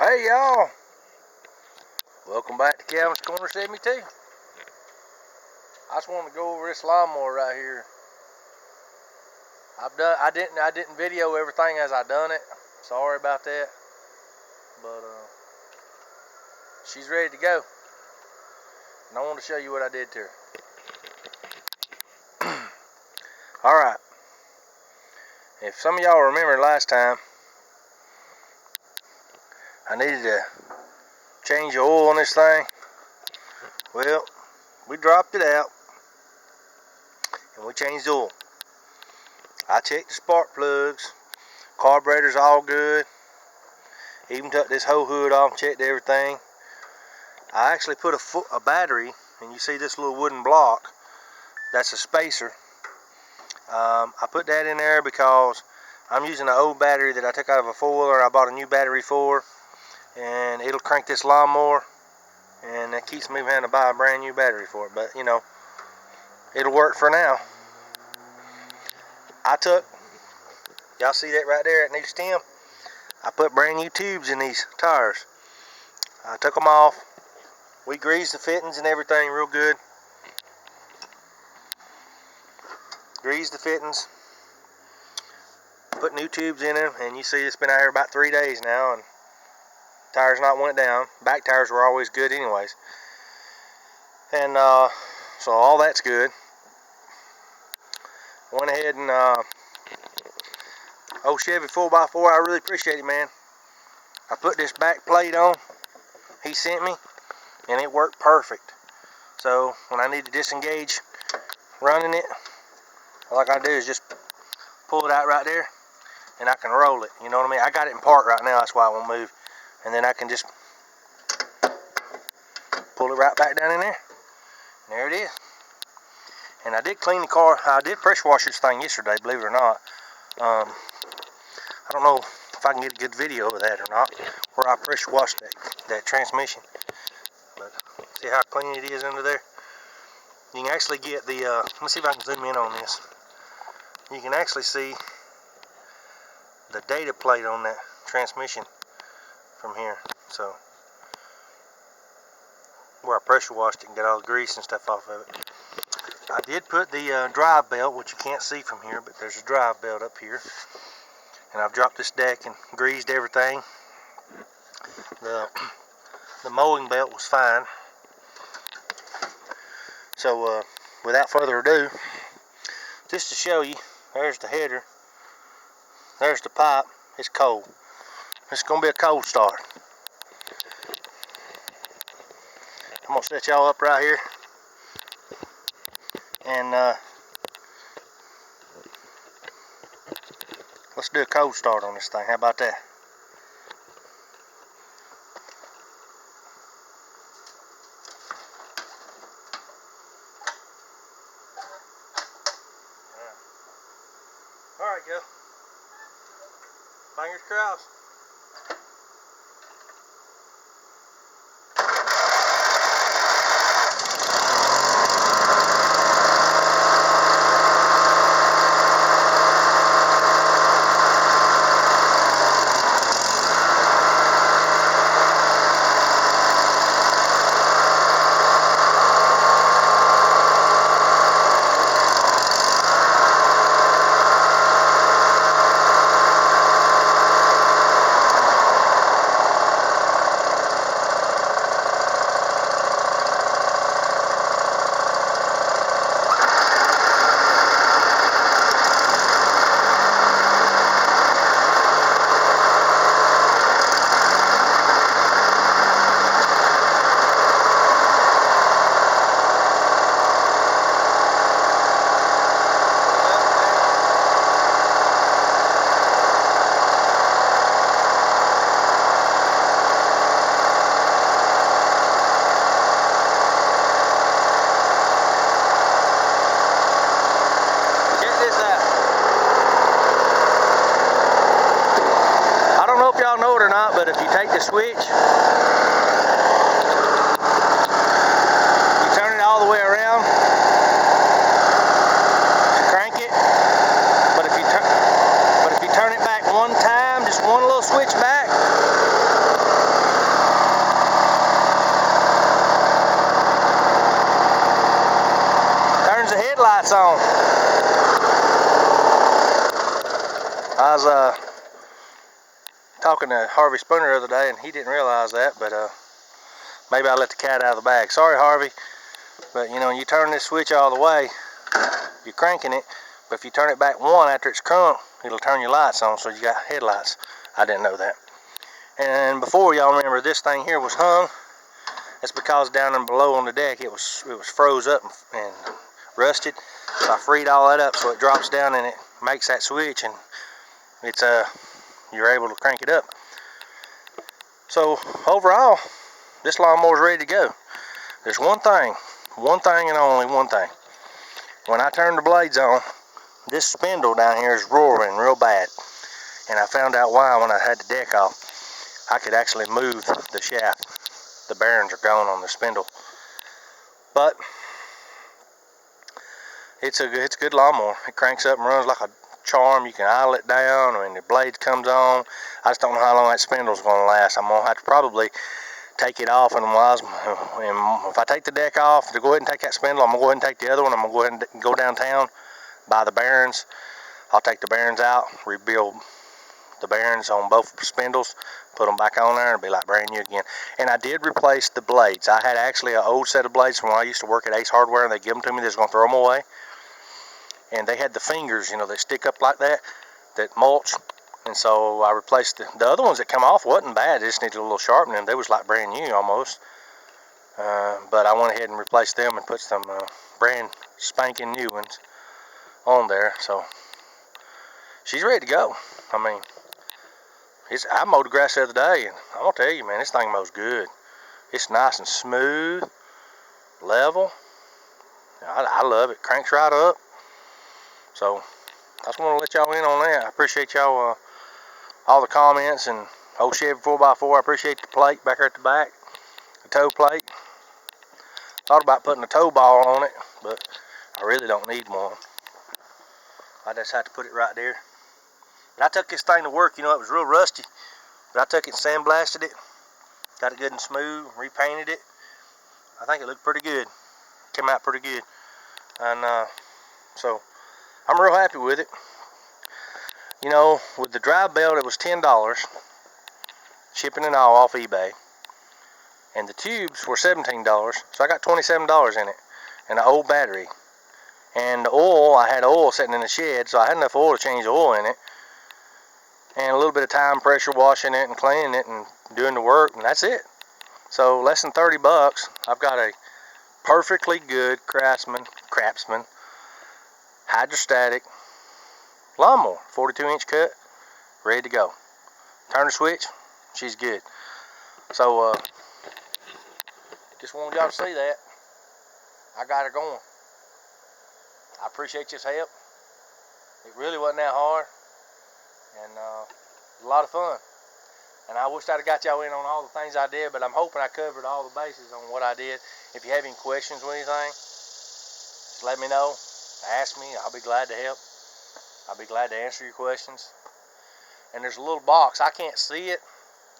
Hey y'all, welcome back to Calvin's Corner 72. I just want to go over this lawnmower right here. I didn't video everything as I done it. Sorry about that, but she's ready to go, and I want to show you what I did to her. All right. If some of y'all remember last time, I needed to change the oil on this thing. Well, we dropped it out and we changed the oil. I checked the spark plugs, carburetor's all good. Even took this whole hood off, checked everything. I actually put a battery, and you see this little wooden block, that's a spacer. I put that in there because I'm using an old battery that I took out of a four-wheeler. I bought a new battery for, and it'll crank this lawnmower, and that keeps me from having to buy a brand new battery for it. But you know, it'll work for now. Y'all see that right there, that new stem? I put brand new tubes in these tires. I took them off. We greased the fittings and everything real good. Greased the fittings. Put new tubes in them, and you see it's been out here about 3 days now, and tires not went down. Back tires were always good anyways. And so all that's good. Went ahead and old Chevy 4x4, I really appreciate it, man. I put this back plate on he sent me, and it worked perfect. So when I need to disengage running it, all I gotta do is just pull it out right there, and I can roll it. You know what I mean? I got it in park right now, that's why it won't move. And then I can just pull it right back down in there. And there it is. And I did clean the car. I did pressure wash this thing yesterday, believe it or not. I don't know if I can get a good video of that or not, where I pressure washed that transmission. But see how clean it is under there? You can actually get the, let me see if I can zoom in on this. You can actually see the data plate on that transmission from here. So, where I pressure washed it and got all the grease and stuff off of it. I did put the drive belt, which you can't see from here, but there's a drive belt up here. And I've dropped this deck and greased everything. The mowing belt was fine. So without further ado, just to show you, there's the header, there's the pipe. It's cold. It's gonna be a cold start. I'm gonna set y'all up right here, and let's do a cold start on this thing. How about that? All right, go. Fingers crossed. Y'all know it or not, but if you take the switch, you turn it all the way around to crank it. But if you turn it back one time, just one little switch back, lights on. I was talking to Harvey Spooner the other day, and he didn't realize that, but maybe I let the cat out of the bag. Sorry, Harvey, but you know, you turn this switch all the way, you're cranking it, but if you turn it back one after it's crunked, it'll turn your lights on, so you got headlights. I didn't know that. And before, y'all remember, this thing here was hung. That's because down and below on the deck, it was froze up and rusted. So I freed all that up, so it drops down and it makes that switch, and it's you're able to crank it up. So overall, this lawnmower's ready to go. There's one thing and only one thing. When I turn the blades on, this spindle down here is roaring real bad. And I found out why when I had the deck off. I could actually move the shaft. The bearings are gone on the spindle. But it's a good lawnmower. It cranks up and runs like a charm. You can idle it down when the blade comes on. I just don't know how long that spindle's going to last. I'm going to have to probably take it off, and if I take the deck off to go ahead and take that spindle, I'm going to go ahead and take the other one. I'm going to go ahead and go downtown, buy the bearings. I'll take the bearings out, rebuild the bearings on both spindles, put them back on there, and be like brand new again. And I did replace the blades. I had actually an old set of blades from when I used to work at Ace Hardware, and they give them to me. They was going to throw them away. And they had the fingers, you know, they stick up like that mulch. And so I replaced the other ones that come off. Wasn't bad. They just needed a little sharpening. They was like brand new almost. But I went ahead and replaced them and put some brand spanking new ones on there. So she's ready to go. I mean, I mowed the grass the other day, and I'm gonna tell you, man, this thing mows good. It's nice and smooth, level. I love it. Cranks right up. So I just want to let y'all in on that. I appreciate y'all all the comments, and old Chevy 4x4. I appreciate the plate back there at the back, the toe plate. Thought about putting a toe ball on it, but I really don't need one. I just had to put it right there. But I took this thing to work. You know, it was real rusty, but I took it and sandblasted it, got it good and smooth, repainted it. I think it looked pretty good. Came out pretty good, and so I'm real happy with it. You know, with the drive belt, it was $10, shipping and all off eBay, and the tubes were $17, so I got $27 in it, and an old battery. And the oil, I had oil sitting in the shed, so I had enough oil to change the oil in it, and a little bit of time pressure washing it and cleaning it and doing the work, and that's it. So less than 30 bucks, I've got a perfectly good CrapsMAN hydrostatic lawnmower, 42-inch cut, ready to go. Turn the switch, she's good. So just wanted y'all to see that. I got her going. I appreciate y'all's help. It really wasn't that hard, and a lot of fun. And I wish I'd have got y'all in on all the things I did, but I'm hoping I covered all the bases on what I did. If you have any questions or anything, just let me know. Ask me. I'll be glad to help. I'll be glad to answer your questions. And there's a little box. I can't see it,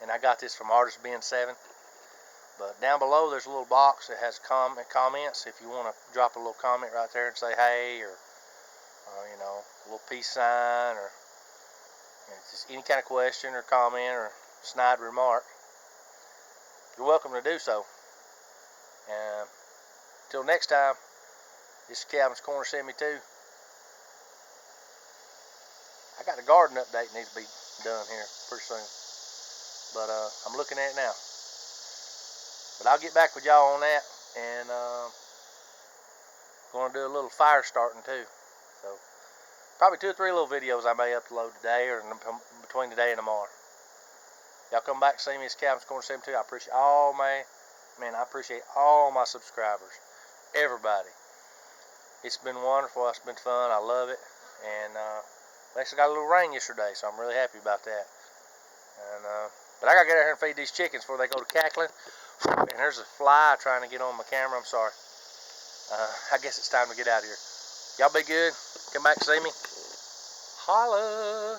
and I got this from Artist Ben 7. But down below, there's a little box that has comments. If you want to drop a little comment right there and say hey, or you know, a little peace sign, or just any kind of question or comment or snide remark, you're welcome to do so. And until next time, this is Calvin's Corner 72. I got a garden update that needs to be done here pretty soon, but I'm looking at it now. But I'll get back with y'all on that, and going to do a little fire starting too. So probably 2 or 3 little videos I may upload today, or between today and tomorrow. Y'all come back and see me. It's Calvin's Corner 72. I appreciate I appreciate all my subscribers, everybody. It's been wonderful. It's been fun. I love it, and actually got a little rain yesterday, so I'm really happy about that. And but I gotta get out here and feed these chickens before they go to cackling. And there's a fly trying to get on my camera. I'm sorry. I guess it's time to get out of here. Y'all be good. Come back and see me. Holla.